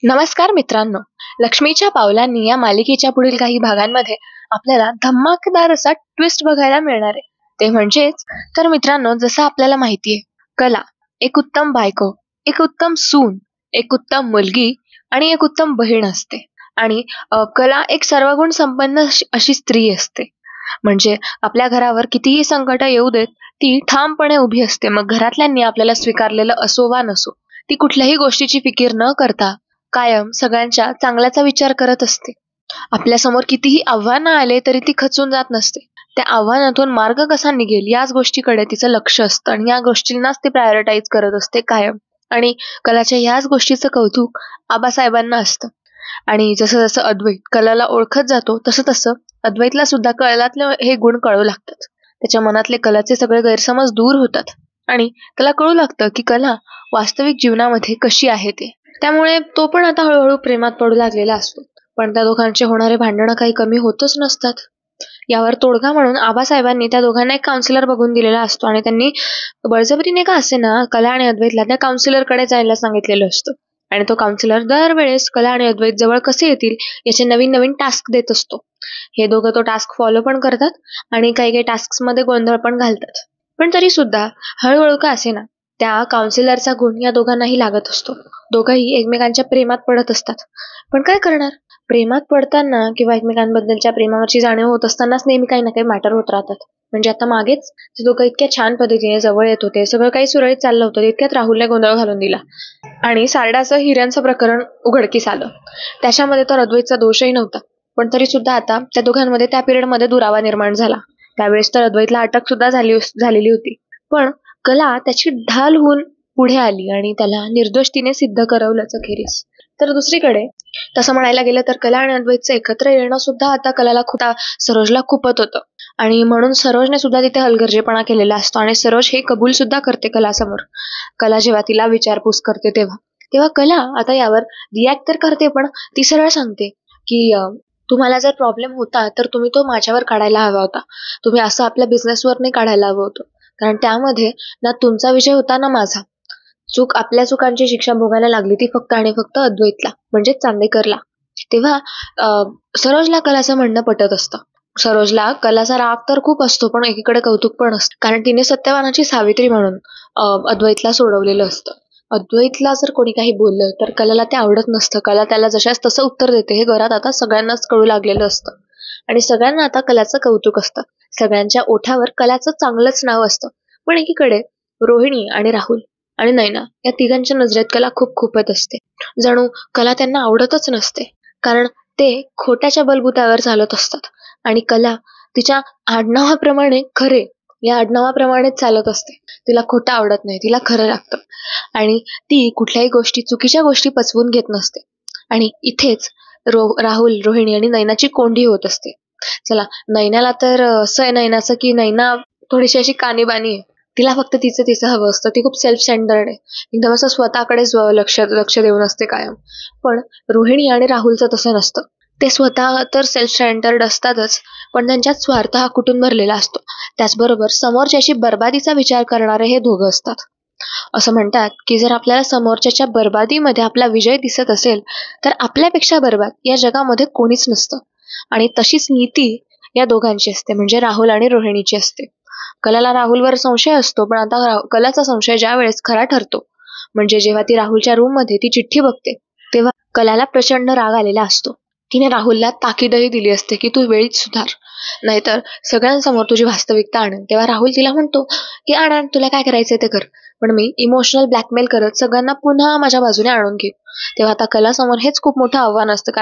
नमस्कार मित्रांनो. लक्ष्मीच्या पावलांनी या मालिकेच्या पुढील काही भागांमध्ये आपल्याला धमाकेदार असा ट्विस्ट बघायला मिळणार आहे. ते म्हणजेच तर मित्रांनो, जसं आपल्याला माहितीये, कला एक उत्तम बायको, एक उत्तम सून, एक उत्तम मुलगी आणि एक उत्तम बहीण असते. आणि कला एक सर्वगुण संपन्न अशी स्त्री असते. म्हणजे आपल्या घरावर कितीही संकट येऊ देत, ती ठामपणे उभी असते. मग घरातल्यांनी आपल्याला स्वीकारलेलं असो वा नसो, ती कुठल्याही गोष्टीची फिकीर न करता कायम सगळ्यांच्या चांगल्याचा विचार करत असते. आपल्यासमोर कितीही आव्हानं आले तरी ती खचून जात नसते. त्या आव्हानातून मार्ग कसा निघेल याच गोष्टीकडे तिचं लक्ष असतं आणि या गोष्टींनाच ती प्रायोरिटाईज करत असते कायम. आणि कलाच्या ह्याच गोष्टीचं कौतुक आबासाहेबांना असतं. आणि जसं जसं अद्वैत कलाला ओळखत जातो तसं तसं अद्वैतला सुद्धा कलातले हे गुण कळू लागतात. त्याच्या मनातले कलाचे सगळे गैरसमज दूर होतात आणि त्याला कळू लागतं की कला वास्तविक जीवनामध्ये कशी आहे ते. त्यामुळे तो पण आता हळूहळू प्रेमात पडू लागलेला असतो. पण त्या दोघांचे होणारे भांडणं काही कमी होतच नसतात. यावर तोडगा म्हणून आबासाहेबांनी त्या दोघांना एक काउन्सिलर बघून दिलेला असतो आणि त्यांनी बळजबरीने का असे ना कला आणि अद्वैतला त्या काउन्सिलरकडे जायला सांगितलेलं असतं. आणि तो काउन्सिलर दरवेळेस कला आणि अद्वैत जवळ कसे येतील याचे नवीन नवीन टास्क देत असतो. हे दोघं तो टास्क फॉलो पण करतात आणि काही काही टास्क मध्ये गोंधळ पण घालतात. पण तरी सुद्धा हळूहळू का असे ना त्या काउन्सिलरचा गुण या दोघांनाही लागत असतो. दोघंही एकमेकांच्या प्रेमात पडत असतात. पण काय करणार, प्रेमात पडताना किंवा एकमेकांबद्दलच्या प्रेमावरची जाणीव होत असतानाच नेहमी काही ना काही मॅटर होत राहतात. म्हणजे आता मागेच ते दोघं इतक्या छान पद्धतीने जवळ येत होते, सगळं काही सुरळीत चाललं होतं, इतक्यात राहुलने गोंधळ घालून दिला आणि सारडाचं हिऱ्यांचं प्रकरण उघडकीस आलं. त्याच्यामध्ये तर अद्वैतचा दोषही नव्हता. पण तरी सुद्धा आता त्या दोघांमध्ये त्या पिरियडमध्ये दुरावा निर्माण झाला. त्यावेळेस तर अद्वैतला अटक सुद्धा झालेली होती. पण कला त्याची ढाल होऊन पुढे आली आणि त्याला निर्दोष सिद्ध करवलंच अखेरीस. तर दुसरीकडे तसं म्हणायला गेलं तर कला आणि अद्वैतचं एकत्र येणं सुद्धा आता सरोजला खूपत होतं. आणि म्हणून सरोजने सुद्धा तिथे हलगर्जेपणा केलेला असतो आणि सरोज हे कबूल सुद्धा करते कलासमोर. कला जेव्हा तिला विचारपूस करते तेव्हा तेव्हा कला आता यावर रिॲक्ट तर करते, पण ती सरळ सांगते की तुम्हाला जर प्रॉब्लेम होता तर तुम्ही तो माझ्यावर काढायला हवा होता. तुम्ही असं आपल्या बिझनेसवर नाही काढायला हवं होतं. कारण त्यामध्ये ना तुमचा विजय होता ना माझा. आपल्या चुकांची शिक्षा भोगायला लागली ती फक्त आणि फक्त अद्वैतला, म्हणजेच चांदेकरला. तेव्हा सरोजला कलाचं म्हणणं पटत असतं. सरोजला कलाचा राग तर खूप असतो, पण एकीकडे कौतुक पण असतं. कारण तिने सत्यवानाची सावित्री म्हणून अद्वैतला सोडवलेलं असतं. अद्वैतला जर कोणी काही बोललं तर कलाला ते आवडत नसतं. कला त्याला जशास तसं उत्तर देते. हे घरात आता सगळ्यांनाच कळू लागलेलं असतं आणि सगळ्यांना आता कलाचं कौतुक असतं. सगळ्यांच्या ओठावर कलाचं चांगलंच नाव असतं. पण एकीकडे रोहिणी आणि राहुल आणि नैना या तिघांच्या नजरेत कला खूप खूपत असते. जणू कला त्यांना आवडतच नसते. कारण ते खोट्याच्या बलबुतावर चालत असतात आणि कला तिच्या आडनावाप्रमाणे खरे या आडनावाप्रमाणेच चालत असते. तिला खोटं आवडत नाही, तिला खरं लागतं आणि ती कुठल्याही चुकीच्या गोष्टी पचवून घेत नसते. आणि इथेच राहुल, रोहिणी आणि नैनाची कोंडी होत असते. चला, नैनाला तर असं आहे नैनाचं की नैना थोडीशी अशी कानीबानी आहे. तिला फक्त तिचं हवं असतं. ती खूप सेल्फ सेंटर्ड आहे. एकदम असं स्वतःकडेच लक्ष देऊन असते कायम. पण रोहिणी आणि राहुलचं तसं नसतं. ते स्वतः तर सेल्फ सेंटर्ड असतातच, पण त्यांच्यात स्वार्थ हा कुठून भरलेला असतो. त्याचबरोबर समोरच्याची बर्बादीचा विचार करणारे हे दोघं असतात. असं म्हणतात की जर आपल्याला समोरच्याच्या बर्बादीमध्ये आपला विजय दिसत असेल तर आपल्यापेक्षा बर्बाद या जगामध्ये कोणीच नसतं. आणि तशीच नीती या दोघांची असते, म्हणजे राहुल आणि रोहिणीची असते. कलाला राहुलवर संशय असतो, पण आता कलाचा संशय ज्या वेळेस खरा ठरतो, म्हणजे जेव्हा ती राहुलच्या रूम मध्ये ती चिठ्ठी बघते तेव्हा कलाला प्रचंड राग आलेला असतो. तिने राहुलला ताकीदही दिली असते की तू वेळीच सुधार, नाहीतर सगळ्यांसमोर तुझी वास्तविकता आणेन. तेव्हा राहुल तिला म्हणतो की आण, तुला काय करायचंय ते कर, पण मी इमोशनल ब्लॅकमेल करत सगळ्यांना पुन्हा माझ्या बाजूने आणून घेईन. तेव्हा आता कलासमोर हेच खूप मोठं आव्हान असतं.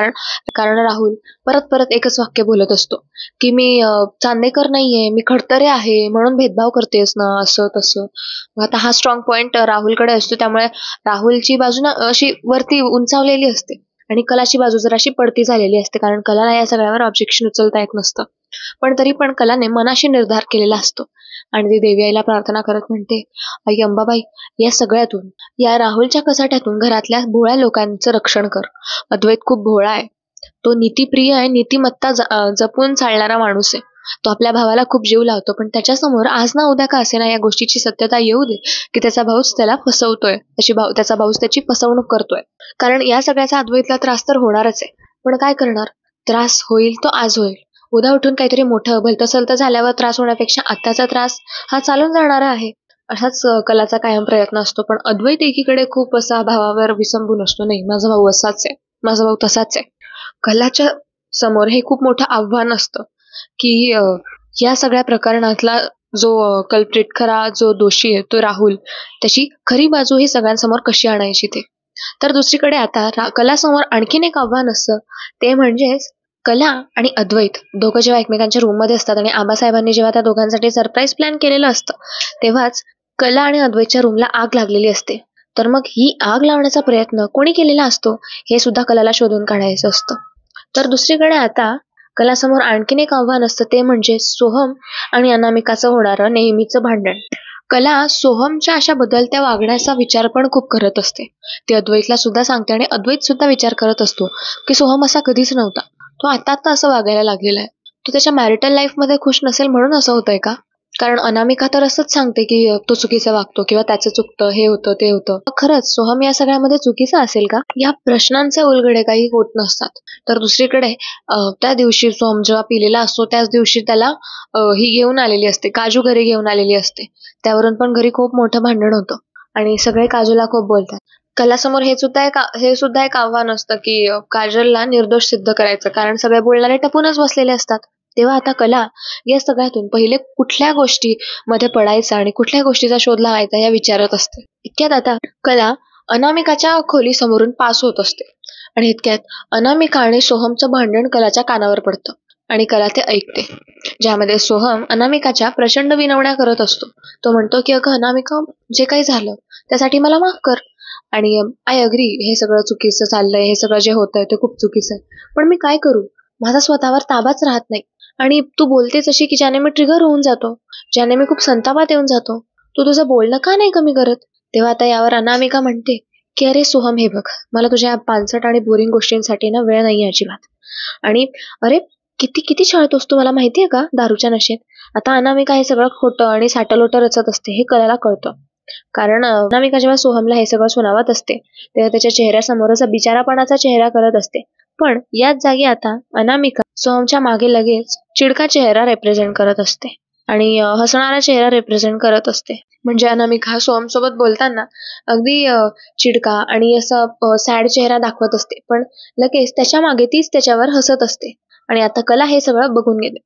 कारण राहुल परत परत एकच वाक्य बोलत असतो की मी चांदेकर नाहीये, मी खडतरे आहे, म्हणून भेदभाव करतेस ना, असं तसं. आता हा स्ट्रॉंग पॉइंट राहुलकडे असतो. त्यामुळे राहुलची बाजू ना अशी वरती उंचावलेली असते आणि कलाची बाजू जर अशी पडती झालेली असते, कारण कलाला या सगळ्यावर ऑब्जेक्शन उचलता येत नसतं. पण तरी पण कलाने मनाशी निर्धार केलेला असतो आणि ती देवी आईला प्रार्थना करत म्हणते, आई अंबाबाई, या सगळ्यातून, या राहुलच्या कसाट्यातून घरातल्या भोळ्या लोकांचं रक्षण कर. अद्वैत खूप भोळा आहे. तो नीतिप्रिय आहे, नीतिमत्ता जपून चालणारा माणूस आहे. तो आपल्या भावाला खूप जीव लावतो, पण त्याच्यासमोर आज ना उद्या का असेना या गोष्टीची सत्यता येऊ दे की त्याचा भाऊच त्याला फसवतोय, त्याचा भाऊच त्याची फसवणूक करतोय. कारण या सगळ्याचा अद्वैतला त्रास तर होणारच आहे. पण काय करणार? त्रास होईल तो आज होईल. उद्या उठून काहीतरी मोठं भलतं-सलतं झाल्यावर त्रास होण्यापेक्षा आत्ताचा त्रास हा चालून जाणारा आहे. असाच कलाचा कायम प्रयत्न असतो. पण अद्वैत एकीकडे खूप असा भावावर विसंबून असतो. नाही, माझा भाऊ असाच आहे, माझा भाऊ तसाच आहे. कलाच्या समोर हे खूप मोठं आव्हान असतं की या सगळ्या प्रकरणातला जो कल्प्रिट खरा जो दोषी आहे तो राहुल, त्याची खरी बाजू ही सगळ्यांसमोर कशी आणायची ते. तर दुसरीकडे आता कलासमोर आणखीन एक आव्हान असतं, ते म्हणजेच कला आणि अद्वैत दोघं जेव्हा एकमेकांच्या रूममध्ये असतात आणि आबासाहेबांनी जेव्हा त्या दोघांसाठी सरप्राईज प्लॅन केलेलं असतं, तेव्हाच कला आणि अद्वैतच्या रूमला आग लागलेली असते. तर मग ही आग लावण्याचा प्रयत्न कोणी केलेला असतो हे सुद्धा कलाला शोधून काढायचं असतं. तर दुसरीकडे आता कलासमोर आणखीन एक आव्हान असतं, ते म्हणजे सोहम आणि अनामिकाचं होणारं नेहमीचं भांडण. कला सोहमच्या अशा बदलत्या वागण्याचा विचार पण खूप करत असते. ती अद्वैतला सुद्धा सांगते आणि अद्वैत सुद्धा विचार करत असतो की सोहम असा कधीच नव्हता. तो आता असं वागायला लागलेला आहे. तो त्याच्या मॅरिटल लाईफमध्ये खुश नसेल म्हणून असं होतंय का? कारण अनामिका तर असंच सांगते की तो चुकीचा वागतो किंवा त्याचं चुकतं, हे होतं ते होतं. मग खरंच सोहम या सगळ्यामध्ये चुकीचा असेल का? या प्रश्नांचे उलगडे काही होत नसतात. तर दुसरीकडे त्या दिवशी सोहम जेव्हा पिलेला असतो त्याच दिवशी त्याला ही घेऊन आलेली असते, काजू घरी घेऊन आलेली असते. त्यावरून पण घरी खूप मोठं भांडण होतं आणि सगळे काजूला खूप बोलतात. कलासमोर हे सुद्धा एक आव्हान असतं की काजलला निर्दोष सिद्ध करायचं, कारण सगळे बोलणारे टपूनच बसलेले असतात. तेव्हा आता कला या सगळ्यातून पहिले कुठल्या गोष्टी मध्ये पडायचा आणि कुठल्या गोष्टीचा शोध लावायचा या विचारत असते. इतक्यात आता कला अनामिकाच्या खोलीसमोरून पास होत असते आणि इतक्यात अनामिका आणि सोहमचं भांडण कलाच्या कानावर पडतं आणि कला ते ऐकते, ज्यामध्ये सोहम अनामिकाच्या प्रचंड विनवण्या करत असतो. तो म्हणतो की अगं अनामिका, जे काही झालं त्यासाठी मला माफ कर आणि आय अग्री, हे सगळं चुकीचं चाललंय, हे सगळं जे होतंय ते खूप चुकीचं आहे, पण मी काय करू? माझा स्वतःवर ताबाच राहत नाही आणि तू बोलतेच अशी की ज्याने मी ट्रिगर होऊन जातो, ज्याने मी खूप संतापात येऊन जातो. तू तुझं बोलणं का नाही कमी करत? तेव्हा आता यावर अनामिका म्हणते की अरे सोहम, हे बघ, मला तुझ्या पानसट आणि बोरिंग गोष्टींसाठी ना वेळ नाही अजिबात. आणि अरे, किती किती छळतोस तू, मला माहितीये का, दारूच्या नशेत. आता अनामिका हे सगळं खोटं आणि साटलोटं रचत असते हे कलाला कळतं. कारण अनामिका जेव्हा सोहमला हे सगळं सुनावत असते तेव्हा त्याच्या चेहऱ्यासमोर असा बिचारापणाचा चेहरा करत असते. पण याच जागी आता अनामिका सोहमच्या मागे लगेच चिडका चेहरा रिप्रेझेंट करत असते आणि हसणारा चेहरा रिप्रेझेंट करत असते. म्हणजे अनामिका सोहमसोबत बोलताना अगदी चिडका आणि असा सॅड चेहरा दाखवत असते, पण लगेच त्याच्या मागे तीच त्याच्यावर हसत असते. आणि आता कला हे सगळं बघून गेले.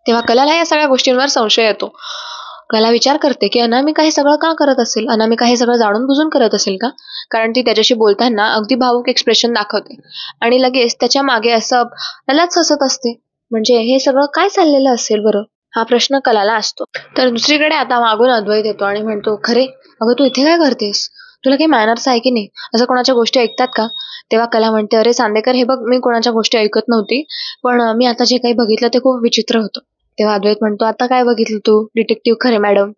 तेव्हा कलाला या सगळ्या गोष्टींवर संशय येतो. कला विचार करते की अनामिका हे सगळं का करत असेल? अनामिका हे सगळं जाणून बुजून करत असेल का? कारण ती त्याच्याशी बोलताना अगदी भावुक एक्सप्रेशन दाखवते आणि लगेच त्याच्या मागे असं त्यालाच हसत असते. म्हणजे हे सगळं काय चाललेलं असेल बरं? हा प्रश्न कलाला असतो. तर दुसरीकडे आता मागून अद्वैत येतो आणि म्हणतो, खरे अगं, तू इथे काय करतेस? तुला काही मॅनर्स आहे की नाही? असं कोणाच्या गोष्टी ऐकतात का? तेव्हा कला म्हणते, अरे चांदेकर, हे बघ, मी कोणाच्या गोष्टी ऐकत नव्हती, पण मी आता जे काही बघितलं ते खूप विचित्र होतं. तेव्हा अद्वैत म्हणतो, आता काय बघितलं तू डिटेक्टिव्ह खरे मॅडम?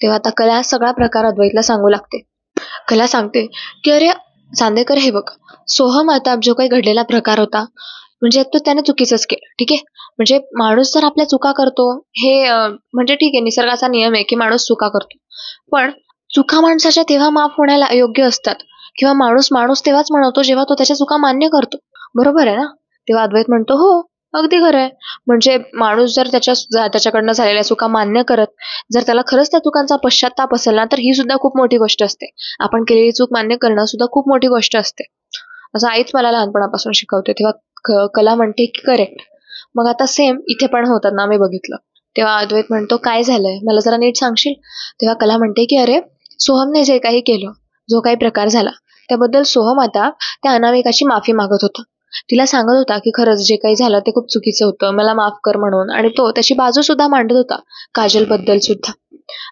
तेव्हा आता कला सगळा प्रकार अद्वैतला सांगू लागते. कला सांगते की अरे चांदेकर, हे बघ, सोहम आता जो काही घडलेला प्रकार होता, म्हणजे तो त्याने चुकीचंच केलं, ठीक आहे. म्हणजे माणूस जर आपल्या चुका करतो, हे म्हणजे ठीक आहे, निसर्गाचा नियम आहे की माणूस चुका करतो, पण चुका माणसाच्या तेव्हा माफ होण्याला योग्य असतात किंवा माणूस माणूस तेव्हाच म्हणतो जेव्हा तो त्याच्या चुका मान्य करतो. बरोबर आहे ना? तेव्हा अद्वैत म्हणतो, हो, अगदी खरं आहे. म्हणजे माणूस जर त्याच्याकडनं झालेल्या चुका मान्य करत, जर त्याला खरंच त्या चुकांचा पश्चात्ताप असेल ना, तर ही सुद्धा खूप मोठी गोष्ट असते. आपण केलेली चूक मान्य करणं सुद्धा खूप मोठी गोष्ट असते, असं आईच मला लहानपणापासून शिकवते. तेव्हा कला म्हणते की करेक्ट. मग आता सेम इथे पण होतात ना, मी बघितलं. तेव्हा अद्वैत म्हणतो, काय झालंय, मला जरा नीट सांगशील? तेव्हा कला म्हणते की अरे, सोहमने जे काही केलं, जो काही प्रकार झाला, त्याबद्दल सोहम आता त्या अनामिकाची माफी मागत होता. तिला सांगत होता की खरंच जे काही झालं ते खूप चुकीचं होतं, मला माफ कर म्हणून. आणि तो त्याची बाजू सुद्धा मांडत होता, काजल बद्दल सुद्धा.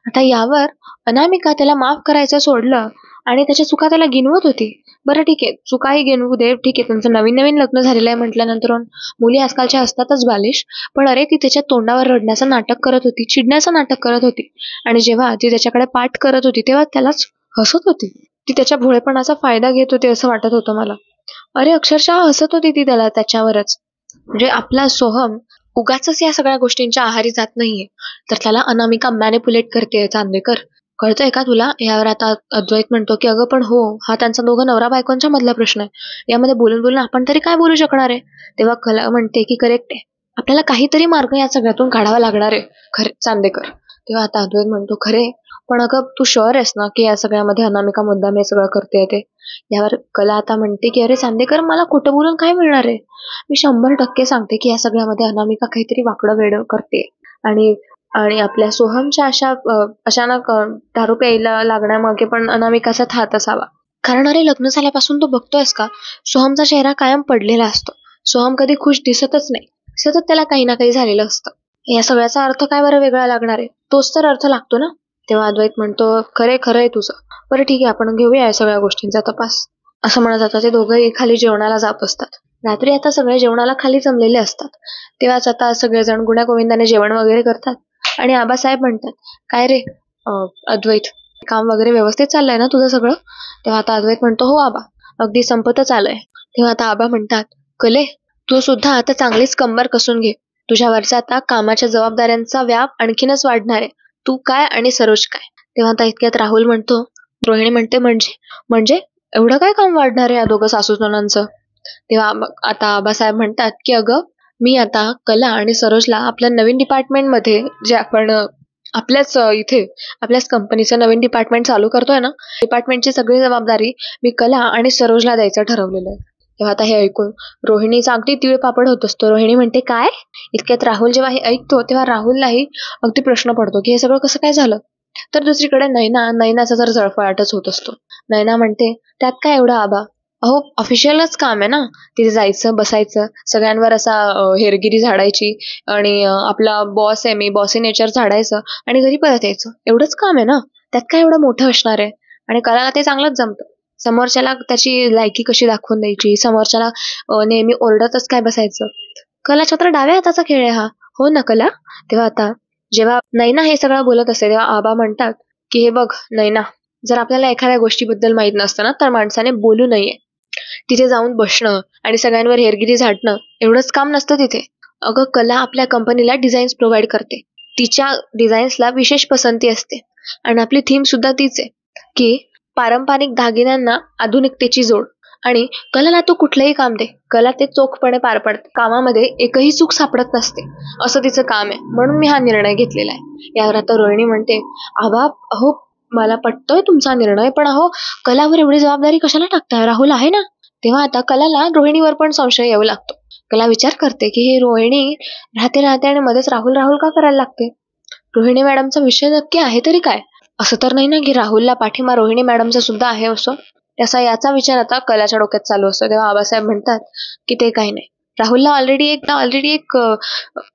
आता यावर अनामिका त्याला माफ करायचं सोडलं आणि त्याच्या चुका त्याला गिनवत होती. बरं ठीक आहे, चुकाही गिनवू दे, ठीक आहे, त्यांचं नवीन नवीन लग्न झालेलं आहे म्हटल्यानंतर मुली आजकालच्या असतातच बालिश. पण अरे, ती त्याच्या तोंडावर रडण्याचं नाटक करत होती, चिडण्याचं नाटक करत होती, आणि जेव्हा ती त्याच्याकडे पाठ करत होती तेव्हा त्यालाच हसत होती. ती त्याच्या भोळेपणाचा फायदा घेत होती असं वाटत होतं मला. अरे अक्षरशः हसत होती ती त्याच्यावरच. म्हणजे आपला सोहम उगाचच या सगळ्या गोष्टींच्या आहारी जात नाहीये, तर त्याला अनामिका मॅनिपुलेट करते चांदेकर. कळतंय का तुला? यावर आता अद्वैत म्हणतो की अगं पण हो, हा त्यांचा दोघं नवरा बायकोंच्या मधला प्रश्न आहे. यामध्ये बोलून बोलून आपण तरी काय बोलू शकणार आहे? तेव्हा कला म्हणते की करेक्ट आहे. आपल्याला काहीतरी मार्ग या सगळ्यातून काढावा लागणार आहे. खरे चांदेकर. तेव्हा आता अद्वैत म्हणतो खरे, पण अगं तू शुअर आहेस ना की या सगळ्यामध्ये अनामिका मुद्दाम हे सगळं करते ते? यावर कला आता म्हणते की अरे चांदेकर, मला खोटं बोलून काय मिळणार आहे? मी 100% सांगते की या सगळ्यामध्ये अनामिका काहीतरी वाकडं वेडं करते. आणि आणि आपल्या सोहमच्या अचानक दारू प्यायला लागण्यामागे पण अनामिकाचा हात असावा. कारण अरे लग्न झाल्यापासून तू बघतोयस का, सोहमचा चेहरा कायम पडलेला असतो. सोहम कधी खुश दिसतच नाही. सतत त्याला काही ना काही झालेलं असतं. या सगळ्याचा अर्थ काय बरं वेगळा लागणार आहे? तोच तर अर्थ लागतो ना. तेव्हा अद्वैत म्हणतो खरे खरंय तुझं. बरं ठीक आहे, आपण घेऊया या सगळ्या गोष्टींचा तपास. असं म्हणत आता ते दोघंही खाली जेवणाला जात असतात. रात्री आता सगळे जेवणाला खाली जमलेले असतात. तेव्हाच आता सगळेजण गुण्यागोविंदाने जेवण वगैरे करतात. आणि आबासाहेब म्हणतात काय रे अद्वैत, काम वगैरे व्यवस्थित चाललंय ना तुझं सगळं? तेव्हा आता अद्वैत म्हणतो हो आबा, अगदी संपतच आलंय. तेव्हा आता आबा म्हणतात कले, तू सुद्धा आता चांगलीच कंबर कसून घे. तुझ्यावरचा आता कामाच्या जबाबदाऱ्यांचा व्याप आणखीनच वाढणार आहे. तू काय आणि सरोज काय. तेव्हा आता इतक्यात राहुल म्हणतो, रोहिणी म्हणते म्हणजे म्हणजे एवढं काय काम वाढणार आहे या दोघं सासू सुनांचं? तेव्हा आता आबासाहेब म्हणतात की अगं, मी आता कला आणि सरोजला आपल्या नवीन डिपार्टमेंटमध्ये, जे आपण आपल्याच इथे आपल्याच कंपनीचं नवीन डिपार्टमेंट चालू करतोय ना, डिपार्टमेंटची सगळी जबाबदारी मी कला आणि सरोजला द्यायचं ठरवलेलं आहे. तेव्हा आता हे ऐकून रोहिणीचा अगदी तिळपापड होत असतो. रोहिणी म्हणते काय? इतक्यात राहुल जेव्हा हे ऐकतो तेव्हा राहुललाही अगदी प्रश्न पडतो की हे सगळं कसं काय झालं. तर दुसरीकडे नैनाचा जर जळफळाटच होत असतो. नैना म्हणते त्यात काय एवढं आबा, अहो ऑफिशियलच काम आहे ना, तिथे जायचं बसायचं, सगळ्यांवर असा हेरगिरी झाडायची, आणि आपला बॉस आहे मी, बॉसी नेचर झाडायचं आणि घरी परत यायचं, एवढंच काम आहे ना, त्यात काय एवढं मोठं असणार आहे. आणि कलाला ते चांगलंच जमतं. समोरच्याला त्याची लायकी कशी दाखवून द्यायची, समोरच्याला नेहमी ओरडतच काय बसायचं. कलाच्या तर डाव्या हाताचा खेळ आहे हा, हो ना कला? तेव्हा आता जेव्हा नैना हे सगळं बोलत असते तेव्हा आबा म्हणतात की हे बघ नैना, जर आपल्याला एखाद्या गोष्टीबद्दल माहित नसतं ना, तर माणसाने बोलू नये. तिथे जाऊन बसणं आणि सगळ्यांवर हेरगिरी झाडणं एवढंच काम नसतं तिथे. अगं कला आपल्या कंपनीला डिझाईन्स प्रोव्हाइड करते. तिच्या डिझाईन्सला विशेष पसंती असते. आणि आपली थीम सुद्धा तीच आहे की पारंपरिक दागिन्यांना आधुनिकतेची जोड. आणि कलाला तू कुठलंही काम दे, कला ते चोखपणे पार पडते. कामामध्ये एकही चूक सापडत नसते. असं तिचं काम आहे, म्हणून मी हा निर्णय घेतलेला आहे. यावर आता रोहिणी म्हणते आबा, अहो मला पटतोय तुमचा निर्णय, पण अहो कलावर एवढी जबाबदारी कशाला टाकताय, राहुल आहे ना. तेव्हा आता कलाला रोहिणीवर पण संशय येऊ लागतो. कला विचार करते की ही रोहिणी राहते राहते आणि मध्येच राहुल राहुल का करायला लागते. रोहिणी मॅडमचा विषय नक्की आहे तरी काय? असं तर नाही ना की राहुलला पाठिंबा रोहिणी मॅडमचा सुद्धा आहे असं. त्याचा याचा विचार आता कलाच्या डोक्यात चालू असतो. तेव्हा आबासाहेब म्हणतात की ते काही नाही, राहुलला ऑलरेडी एक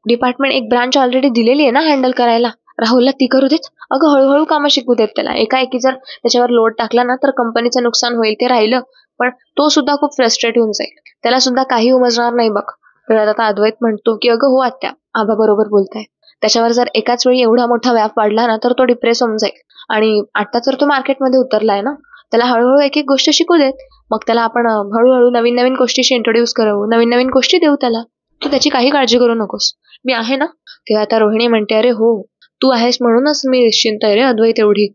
डिपार्टमेंट, एक ब्रांच ऑलरेडी दिलेली आहे ना हँडल करायला. राहुलला ती करू देत. अगं हळूहळू कामं शिकू देत त्याला. एकाएकी जर त्याच्यावर लोड टाकला ना तर कंपनीचं नुकसान होईल, ते राहिलं, पण तो सुद्धा खूप फ्रस्ट्रेट होऊन जाईल. त्याला सुद्धा काही उमजणार नाही बघ. तर आता अद्वैत म्हणतो की अगं हो आत्या, आबा बरोबर बोलताय. त्याच्यावर जर एकाच वेळी एवढा मोठा व्याप वाढला ना तर तो डिप्रेस होऊन जाईल. आणि आता तर तो मार्केटमध्ये उतरलाय ना, त्याला हळूहळू एक एक गोष्ट शिकू देत. मग त्याला आपण हळूहळू नवीन नवीन गोष्टीशी इंट्रोड्यूस करू, नवीन नवीन गोष्टी देऊ त्याला. तू त्याची काही काळजी करू नकोस, मी आहे ना. तेव्हा आता रोहिणी म्हणते अरे हो, तू आहेस म्हणूनच मी निश्चिंत आहे रे अद्वैत एवढी.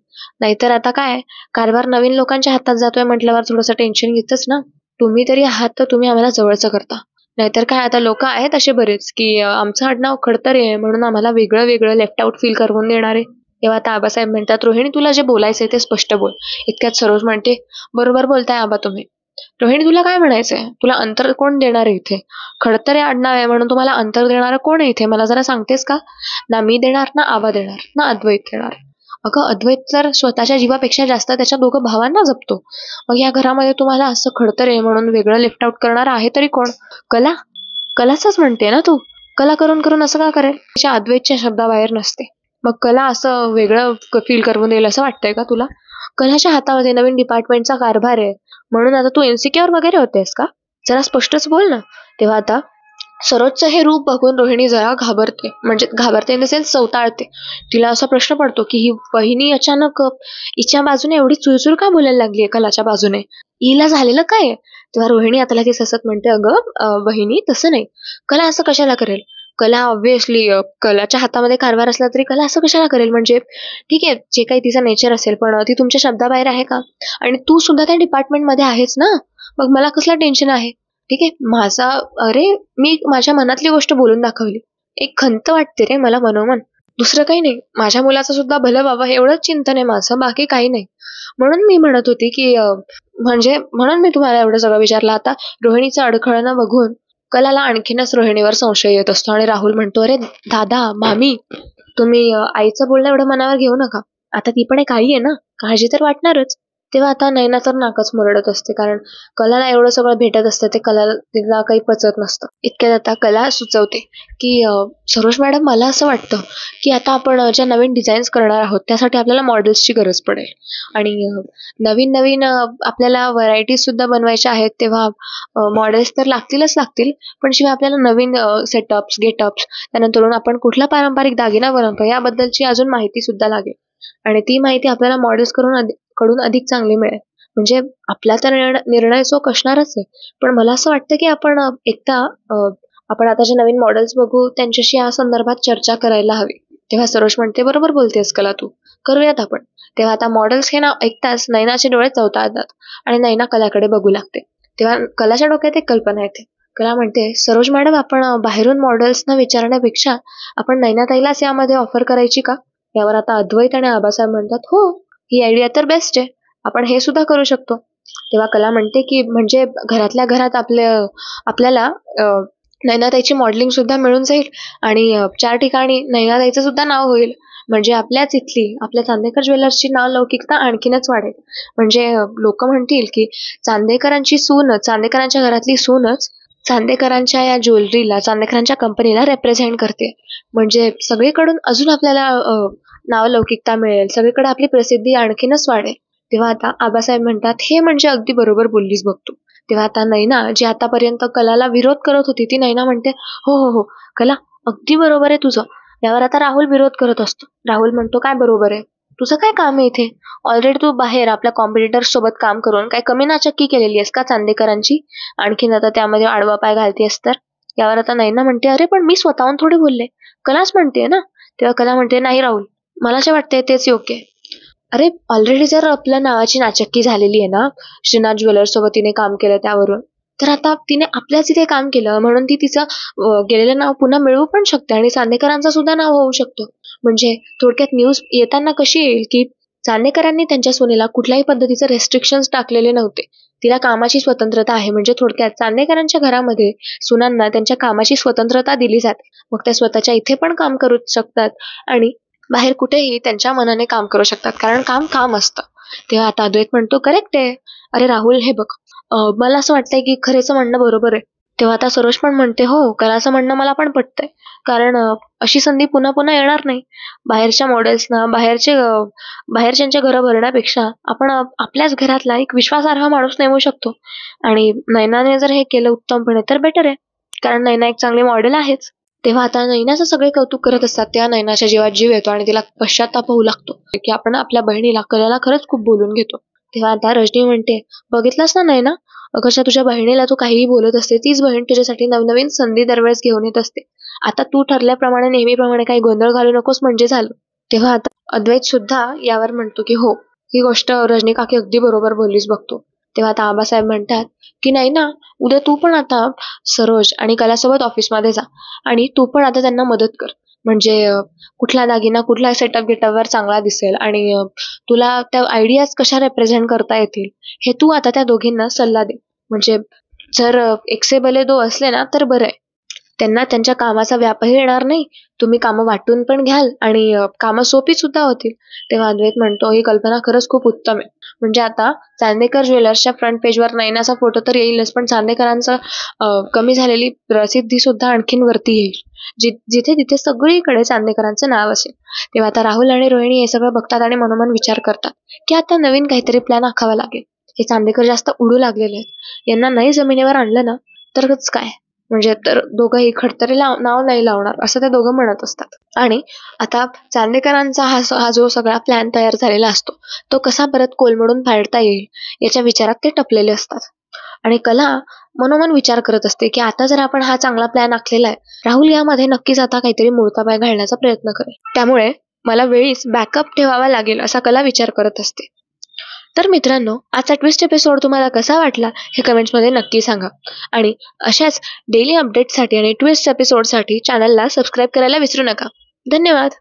नाहीतर आता काय, कारभार नवीन लोकांच्या हातात जातोय म्हटल्यावर थोडंसं टेन्शन घेतच ना. तुम्ही तरी आहात तर तुम्ही आम्हाला जवळचं करता. नाहीतर काय, आता लोक आहेत असे बरेच की आमचं आडनाव खडतरे आहे म्हणून आम्हाला वेगळं वेगळं लेफ्ट आउट फील करून देणारे. तेव्हा आता आबासाहेब म्हणतात रोहिणी तुला जे बोलायचंय ते स्पष्ट बोल. इतक्यात सरोज म्हणते बरोबर बोलताय आबा तुम्ही. रोहिणी तुला काय म्हणायचंय, तुला अंतर कोण देणार आहे इथे? खडतरे आडनाव आहे म्हणून तुम्हाला अंतर देणारं कोण आहे इथे, मला जरा सांगतेस का? ना मी देणार, ना आबा देणार, ना अद्वैत देणार. अगं अद्वैत तर स्वतःच्या जीवापेक्षा जास्त त्याच्या दोघं भावांना जपतो. मग या घरामध्ये तुम्हाला असं खडतरे म्हणून वेगळं लेफ्ट आउट करणार आहे तरी कोण? कला? कलाच म्हणते ना तू. कला करून करून असं का करेल? तिच्या अद्वैतच्या शब्दाबाहेर नसते. मग कला असं वेगळं फील करून देईल असं वाटतंय का तुला? कलाच्या हातामध्ये नवीन डिपार्टमेंटचा कारभार आहे म्हणून आता तू इन्सिक्युअर वगैरे होतेस का? जरा स्पष्टच बोल ना. तेव्हा आता सरोजचं हे रूप बघून रोहिणी जरा घाबरते, म्हणजे घाबरते इन द सेन्स चवताळते. तिला असा प्रश्न पडतो की ही वहिनी अचानक हिच्या बाजूने एवढी चुरचूर का बोलायला लागलीये कलाच्या बाजूने? हिला झालेलं काय? तेव्हा रोहिणी आता लगेच हसत म्हणते, अगं बहिणी तसं नाही, कला असं कशाला करेल? कला ऑब्व्हियसली कलाच्या हातामध्ये कारभार असला तरी कला असं कशाला करेल? म्हणजे ठीक आहे, जे काही तिचं नेचर असेल, पण ती तुमच्या शब्दाबाहेर आहे का? आणि तू सुद्धा त्या डिपार्टमेंटमध्ये आहेस ना, मग मला कसलं टेन्शन आहे? ठीक आहे, अरे मी माझ्या मनातली गोष्ट बोलून दाखवली. एक खंत वाटते रे मला मनोमन. दुसरं काही नाही. माझ्या मुलाचं सुद्धा भलं व्हावं एवढंच चिंतन आहे माझं, बाकी काही नाही. म्हणून मी म्हणत होती की म्हणजे म्हणून मी तुम्हाला एवढं सगळं विचारलं. आता रोहिणीचं अडखळणं बघून कलाला आणखीनच रोहिणीवर संशय येत असतो आणि राहुल म्हणतो, अरे दादा, मामी, तुम्ही आईचं बोलणं एवढं मनावर घेऊ नका. आता ती पण एक आई आहे ना, काळजी तर वाटणारच. तेव्हा आता नैना तर नाकच मुरडत असते, कारण कलाला एवढं सगळं भेटत असतं ते कलाला तिला काही पचत नसतं. इतक्यात आता कला सुचवते की सरोज मॅडम, मला असं वाटतं की आता आपण ज्या नवीन डिझाईन्स करणार आहोत त्यासाठी आपल्याला मॉडेल्सची गरज पडेल. आणि नवीन नवीन आपल्याला व्हरायटीज सुद्धा बनवायच्या आहेत, तेव्हा मॉडेल्स तर लागतीलच लागतील, पण शिवाय आपल्याला नवीन सेटअप्स, गेटअप्स, त्यानंतर आपण कुठला पारंपरिक दागिना बनवतो याबद्दलची अजून माहिती सुद्धा लागेल. आणि ती माहिती आपल्याला मॉडेल्स कडून अधिक चांगली मिळेल. म्हणजे आपला तर निर्णय चोख असणारच आहे, पण मला असं वाटतं की आपण एकदा आपण आता जे नवीन मॉडेल्स बघू त्यांच्याशी या संदर्भात चर्चा करायला हवी. तेव्हा सरोज म्हणते, बरोबर बोलतेस कला तू, करूयात आपण. तेव्हा आता मॉडेल्स हे नाव ऐकताच नैनाचे डोळे चवताळतात आणि नैना कलाकडे बघू लागते. तेव्हा कलाच्या डोक्यात एक कल्पना येते. कला म्हणते, सरोज मॅडम, आपण बाहेरून मॉडेल्सना विचारण्यापेक्षा आपण नैनाताईलाच यामध्ये ऑफर करायची का? यावर आता अद्वैत आणि आबासाहेब म्हणतात, हो, ही आयडिया तर बेस्ट आहे, आपण हे सुद्धा करू शकतो. तेव्हा कला म्हणते की म्हणजे घरातल्या घरात आपल्याला नैनाताईची मॉडेलिंग सुद्धा मिळून जाईल आणि 4 ठिकाणी नैनाताईचं सुद्धा नाव होईल. म्हणजे आपल्याच इथली, आपल्या चांदेकर ज्वेलर्सची नाव लौकिकता आणखीनच वाढेल. म्हणजे लोक म्हणतील की चांदेकरांच्या घरातली सूनच चांदेकरांच्या या ज्वेलरीला, चांदेकरांच्या कंपनीला रिप्रेझेंट करते. म्हणजे सगळीकडून अजून आपल्याला नावलौकिकता मिळेल, सगळीकडे आपली प्रसिद्धी आणखीनच वाढेल. तेव्हा आता आबासाहेब म्हणतात, हे म्हणजे अगदी बरोबर बोललीस बघ तू. तेव्हा आता नैना, जी आतापर्यंत कलाला विरोध करत होती, ती नैना म्हणते, हो हो हो कला, अगदी बरोबर आहे तुझं. यावर आता राहुल विरोध करत असतो. राहुल म्हणतो, काय बरोबर आहे? तुझं काय काम आहे इथे? ऑलरेडी तू बाहेर आपल्या कॉम्पिटिटर्स सोबत काम करून काय कमी नाचक्की केलेली आहेस का चांदेकरांची? आणखीन आता त्यामध्ये आडवा पाय घालतेस तर? यावर आता नैना म्हणते, अरे पण मी स्वतःहून थोडी बोलले, कलाच म्हणते ना. तेव्हा कला म्हणते, नाही राहुल, मला जे वाटतंय तेच योग्य आहे. अरे ऑलरेडी जर आपल्या नावाची नाचक्की झालेली आहे ना, श्रीनाथ ज्वेलर्स सोबत तिने काम केलं त्यावरून, तर आता तिने आपल्याच इथे काम केलं म्हणून ती तिचं गेलेलं नाव पुन्हा मिळवू पण शकते आणि चांदेकरांचं सुद्धा नाव होऊ शकतो. म्हणजे थोडक्यात न्यूज येताना कशी येईल की चांदेकरांनी त्यांच्या सुनेला कुठल्याही पद्धतीचे रेस्ट्रिक्शन्स टाकलेले नव्हते. तिला कामाची स्वतंत्रता आहे. म्हणजे थोडक्यात चांदेकरांच्या घरामध्ये सुनांना त्यांच्या कामाची स्वतंत्रता दिली जाते. मग त्या स्वतःच्या इथे पण काम करू शकतात आणि बाहेर कुठेही त्यांच्या मनाने काम करू शकतात, कारण काम काम असतं. तेव्हा आता अद्वैत म्हणतो, करेक्ट आहे. अरे राहुल, हे बघ, मला असं वाटतंय की खरेचं म्हणणं बरोबर आहे. तेव्हा आता सरोज पण म्हणते, हो, कलाचं म्हणणं मला पण पटतंय, कारण अशी संधी पुन्हा पुन्हा येणार नाही. बाहेरच्या मॉडेल्सना, बाहेरच्यांच्या घरं भरण्यापेक्षा आपण आपल्याच घरातला एक विश्वासार्ह माणूस नेमू शकतो. आणि नैनाने जर हे केलं उत्तमपणे तर बेटर आहे, कारण नैना एक चांगली मॉडेल आहेच. तेव्हा आता नैनाचं सगळे कौतुक करत असतात, त्या नैनाच्या जीवात जीव येतो आणि तिला पश्चाताप होऊ लागतो की आपण आपल्या बहिणीला, कलाला खरंच खूप बोलून घेतो. तेव्हा आता रजनी म्हणते, बघितलंस ना नैना, कशा तुझ्या बहिणीला तू काहीही बोलत असते, तीच बहीण तुझ्यासाठी नवनवीन संधी दरवेळेस घेऊन येत असते. आता तू ठरल्याप्रमाणे नेहमीप्रमाणे काही गोंधळ घालू नकोस म्हणजे झालं. तेव्हा आता अद्वैत सुद्धा यावर म्हणतो की हो, ही गोष्ट रजनी काकी अगदी बरोबर बोललीस बघतो. तेव्हा आता आबासाहेब म्हणतात की नाही ना, उद्या तू पण आता सरोज आणि कलासोबत ऑफिसमध्ये जा आणि तू पण आता त्यांना मदत कर. म्हणजे कुठला दागिना कुठला सेटअप गेटअपवर चांगला दिसेल आणि तुला त्या आयडियाज कशा रिप्रेझेंट करता येतील हे तू आता त्या दोघींना सल्ला दे. म्हणजे जर एक से भले दो असले ना तर बरं आहे. त्यांना त्यांच्या कामाचा व्यापही येणार नाही, तुम्ही कामं वाटून पण घ्याल आणि कामं सोपी सुद्धा होतील. तेव्हा अद्वैत म्हणतो, ही कल्पना खरंच खूप उत्तम आहे. म्हणजे आता चांदेकर ज्वेलर्सच्या फ्रंट पेजवर नैनाचा फोटो तर येईलच, पण चांदेकरांचं कमी झालेली प्रसिद्धी सुद्धा आणखीन वरती येईल. जिथे तिथे सगळीकडे चांदेकरांचं नाव असेल. तेव्हा आता राहुल आणि रोहिणी हे सगळं बघतात आणि मनोमन विचार करतात की आता नवीन काहीतरी प्लॅन आखावा लागेल. हे चांदेकर जास्त उडू लागलेले आहेत, यांना नाही जमिनीवर आणलं ना तरच काय, म्हणजे तर दोघंही खडतरे नाव नाही लावणार असं ते दोघं म्हणत असतात. आणि आता चांदेकरांचा हा जो सगळा प्लॅन तयार झालेला असतो तो कसा परत कोलमडून पाडता येईल याच्या विचारात ते टपलेले असतात. आणि कला मनोमन विचार करत असते की आता जर आपण हा चांगला प्लॅन आखलेला आहे, राहुल यामध्ये नक्कीच आता काहीतरी मोडता पाय घालण्याचा प्रयत्न करेल, त्यामुळे मला वेळीच बॅकअप ठेवावा लागेल असा कला विचार करत असते. तर मित्रांनो, आजचा ट्विस्ट एपिसोड तुम्हाला कसा वाटला हे कमेंट्समध्ये नक्की सांगा. आणि अशाच डेली अपडेट्ससाठी आणि ट्विस्ट एपिसोडसाठी चॅनलला सबस्क्राईब करायला विसरू नका. धन्यवाद.